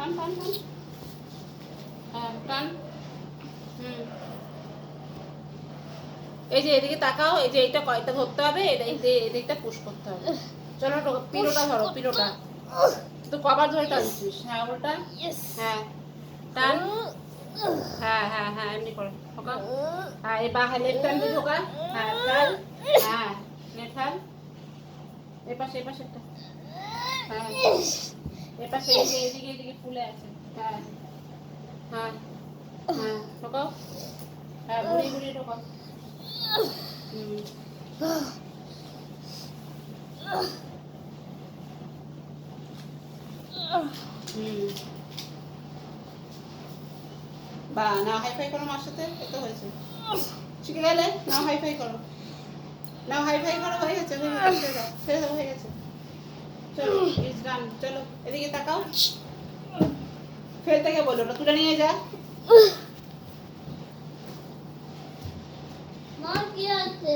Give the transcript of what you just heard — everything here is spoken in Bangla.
টান টান টান। হ্যাঁ টান। এই যে এদিকে তাকাও, এই যে এইটা কয়টা ধরতে হবে, এদিকটা পুশ করতে হবে। চলো পিলোটা ধরো, পিলোটা তো কবার ধরে টানছিস। হ্যাঁ উল্টা। হ্যাঁ টান। হ্যাঁ হ্যাঁ হ্যাঁ এমনি করো ঢোকা। হ্যাঁ এই বাঁ লেফট হ্যান্ড দিয়ে ঢোকা। হ্যাঁ ঠাল। হ্যাঁ ঠাল। এপাশে একটা। হ্যাঁ এপাশে এদিকে ফুলে আছে। হ্যাঁ হ্যাঁ হ্যাঁ ঢোকাও। হ্যাঁ ঘুরিয়ে ঢোকাও। বা না হাইফাই করো মার সাথে, এত হয়েছে, শিখে গেলে। নাও হাইফাই করো, হয়ে গেছে, ছেড়ে দাও হয়ে গেছে। চলো ইজ ডান। চলো এদিকে তাকাও, ফেলতে কে বলো, ওটা তুলে নিয়ে যা। মা কি আছে?